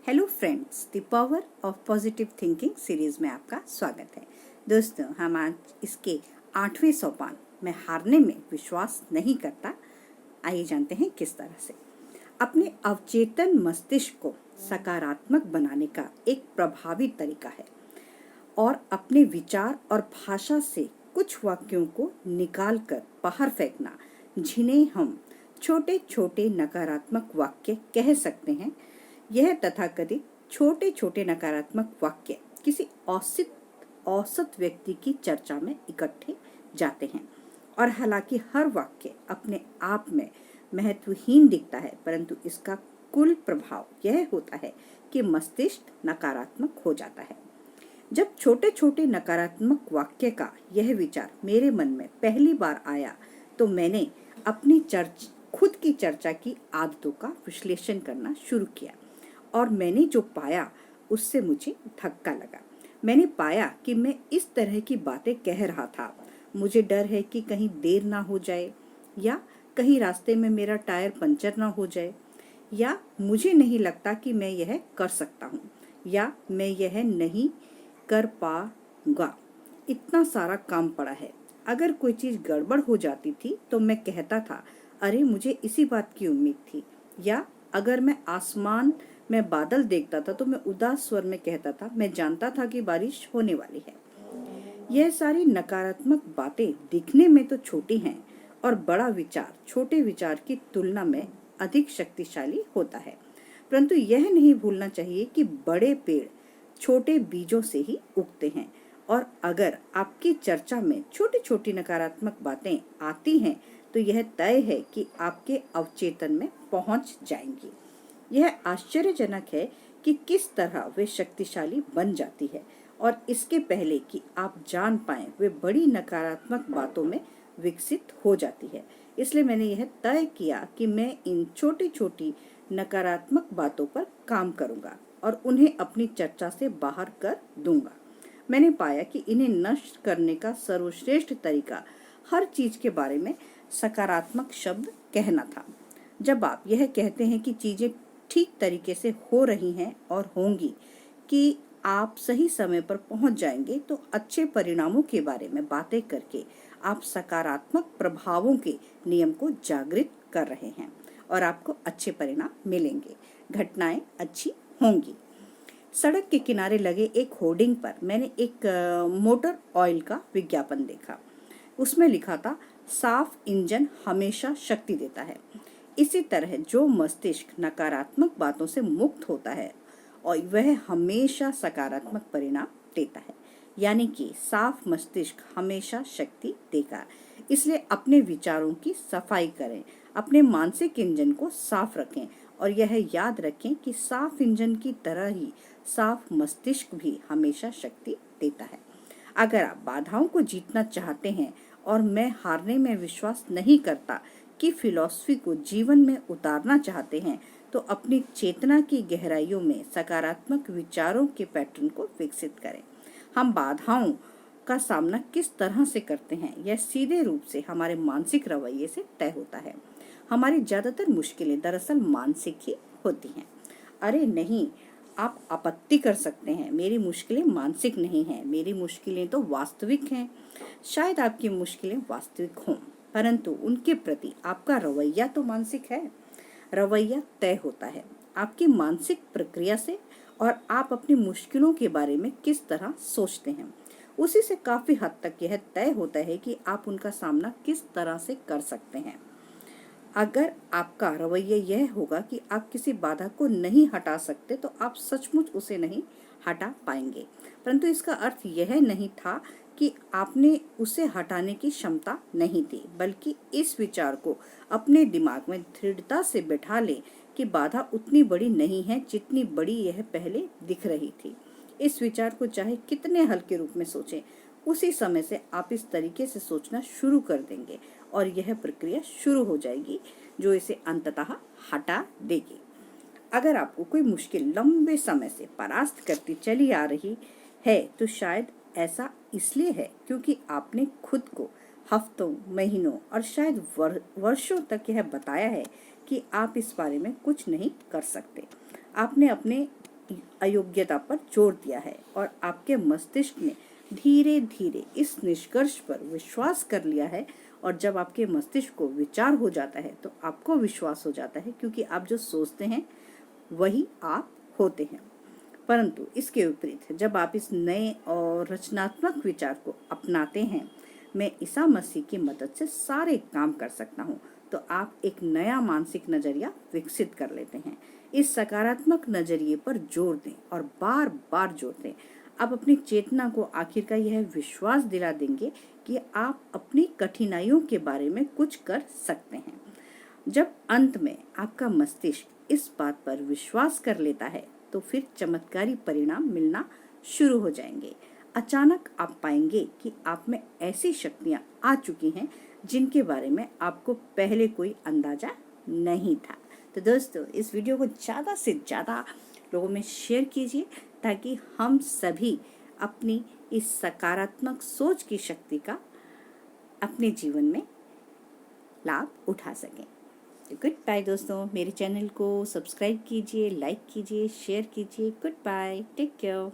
Hello friends, the power of positive thinking series में आपका स्वागत है। दोस्तों, हम आज इसके 8वें सोपान में हारने में विश्वास नहीं करता। आइए जानते हैं किस तरह से। अपने अवचेतन मस्तिष्क को सकारात्मक बनाने का एक प्रभावी तरीका है और अपने विचार और भाषा से कुछ वाक्यों को निकाल कर बाहर फेंकना, जिन्हें हम छोटे छोटे नकारात्मक वाक्य कह सकते हैं। यह तथाकथित छोटे छोटे नकारात्मक वाक्य किसी औसत व्यक्ति की चर्चा में इकट्ठे जाते हैं और हालांकि हर वाक्य अपने आप में महत्वहीन दिखता है, परंतु इसका कुल प्रभाव यह होता है कि मस्तिष्क नकारात्मक हो जाता है। जब छोटे छोटे नकारात्मक वाक्य का यह विचार मेरे मन में पहली बार आया तो मैंने अपनी खुद की चर्चा की आदतों का विश्लेषण करना शुरू किया और मैंने जो पाया उससे मुझे धक्का लगा। मैंने पाया कि मैं इस तरह की बातें कह रहा था। मुझे डर है कि कहीं देर ना हो जाए, या कहीं रास्ते में मेरा टायर पंचर ना हो जाए, या मुझे नहीं लगता कि मैं यह कर सकता हूँ, या मैं यह नहीं कर पाऊंगा, इतना सारा काम पड़ा है। अगर कोई चीज गड़बड़ हो जाती थी तो मैं कहता था, अरे मुझे इसी बात की उम्मीद थी। या अगर मैं आसमान में बादल देखता था तो मैं उदास स्वर में कहता था, मैं जानता था कि बारिश होने वाली है। यह सारी नकारात्मक बातें दिखने में तो छोटी हैं और बड़ा विचार छोटे विचार की तुलना में अधिक शक्तिशाली होता है, परंतु यह नहीं भूलना चाहिए कि बड़े पेड़ छोटे बीजों से ही उगते हैं और अगर आपकी चर्चा में छोटी छोटी नकारात्मक बातें आती हैं तो यह तय है कि आपके अवचेतन में पहुंच जाएंगी। यह आश्चर्यजनक है कि किस तरह वे शक्तिशाली बन जाती है और इसके पहले कि आप जान पाएं वे बड़ी नकारात्मक बातों में विकसित हो जाती है। इसलिए मैंने यह तय किया कि मैं इन छोटी छोटी नकारात्मक बातों पर काम करूंगा और उन्हें अपनी चर्चा से बाहर कर दूंगा। मैंने पाया कि इन्हें नष्ट करने का सर्वश्रेष्ठ तरीका हर चीज के बारे में सकारात्मक शब्द कहना था। जब आप यह कहते हैं कि चीजें ठीक तरीके से हो रही हैं और होंगी, कि आप सही समय पर पहुंच जाएंगे, तो अच्छे परिणामों के बारे में बातें करके आप सकारात्मक प्रभावों के नियम को जागृत कर रहे हैं और आपको अच्छे परिणाम मिलेंगे, घटनाएं अच्छी होंगी। सड़क के किनारे लगे एक होर्डिंग पर मैंने एक मोटर ऑयल का विज्ञापन देखा। उसमें लिखा था, साफ इंजन हमेशा शक्ति देता है। इसी तरह जो मस्तिष्क नकारात्मक बातों से मुक्त होता है और वह हमेशा सकारात्मक परिणाम देता है, यानी कि साफ मस्तिष्क हमेशा शक्ति देगा। इसलिए अपने विचारों की सफाई करें, अपने मानसिक इंजन को साफ रखें और यह याद रखें कि साफ इंजन की तरह ही साफ मस्तिष्क भी हमेशा शक्ति देता है। अगर आप बाधाओं को जीतना चाहते हैं और मैं हारने में विश्वास नहीं करता की फिलॉसफी को जीवन में उतारना चाहते हैं, तो अपनी चेतना की गहराइयों में सकारात्मक विचारों के पैटर्न को विकसित करें। हम बाधाओं का सामना किस तरह से करते हैं, यह सीधे रूप से हमारे मानसिक रवैये से तय होता है। हमारी ज्यादातर मुश्किलें दरअसल मानसिक ही होती हैं। अरे नहीं, आप आपत्ति कर सकते हैं, मेरी मुश्किलें मानसिक नहीं हैं, मेरी मुश्किलें तो वास्तविक हैं। शायद आपकी मुश्किलें वास्तविक हों, परंतु उनके प्रति आपका रवैया तो मानसिक है। रवैया तय होता है आपकी मानसिक प्रक्रिया से और आप अपनी मुश्किलों के बारे में किस तरह सोचते हैं। उसी से काफी हद तक यह तय होता है कि आप उनका सामना किस तरह से कर सकते हैं। अगर आपका रवैया यह होगा कि आप किसी बाधा को नहीं हटा सकते, तो आप सचमुच उसे नहीं हटा पाएंगे, परंतु इसका अर्थ यह नहीं था कि आपने उसे हटाने की क्षमता नहीं थी, बल्कि इस विचार को अपने दिमाग में दृढ़ता से बैठा लें कि बाधा उतनी बड़ी नहीं है जितनी बड़ी यह पहले दिख रही थी। इस विचार को चाहे कितने हल्के रूप में सोचें, उसी समय से आप इस तरीके से सोचना शुरू कर देंगे और यह प्रक्रिया शुरू हो जाएगी जो इसे अंततः हटा देगी। अगर आपको कोई मुश्किल लंबे समय से परास्त करती चली आ रही है, तो शायद ऐसा इसलिए है क्योंकि आपने खुद को हफ्तों, महीनों और शायद वर्षों तक यह बताया है कि आप इस बारे में कुछ नहीं कर सकते। आपने अपने अयोग्यता पर जोर दिया है और आपके मस्तिष्क ने धीरे धीरे इस निष्कर्ष पर विश्वास कर लिया है। और जब आपके मस्तिष्क को विचार हो जाता है तो आपको विश्वास हो जाता है, क्योंकि आप जो सोचते हैं वही आप होते हैं। परंतु इसके विपरीत जब आप इस नए और रचनात्मक विचार को अपनाते हैं, मैं ईसा मसीह की मदद से सारे काम कर सकता हूँ, तो आप एक नया मानसिक नजरिया विकसित कर लेते हैं। इस सकारात्मक नजरिए पर जोर दें और बार बार जोर दें। आप अपनी चेतना को आखिरकार यह विश्वास दिला देंगे कि आप अपनी कठिनाइयों के बारे में कुछ कर सकते हैं। जब अंत में आपका मस्तिष्क इस बात पर विश्वास कर लेता है तो फिर चमत्कारी परिणाम मिलना शुरू हो जाएंगे। अचानक आप पाएंगे कि आप में ऐसी शक्तियां आ चुकी हैं जिनके बारे में आपको पहले कोई अंदाजा नहीं था। तो दोस्तों, इस वीडियो को ज़्यादा से ज़्यादा लोगों में शेयर कीजिए ताकि हम सभी अपनी इस सकारात्मक सोच की शक्ति का अपने जीवन में लाभ उठा सकें। तो गुड बाय दोस्तों, मेरे चैनल को सब्सक्राइब कीजिए, लाइक कीजिए, शेयर कीजिए। Goodbye, take care.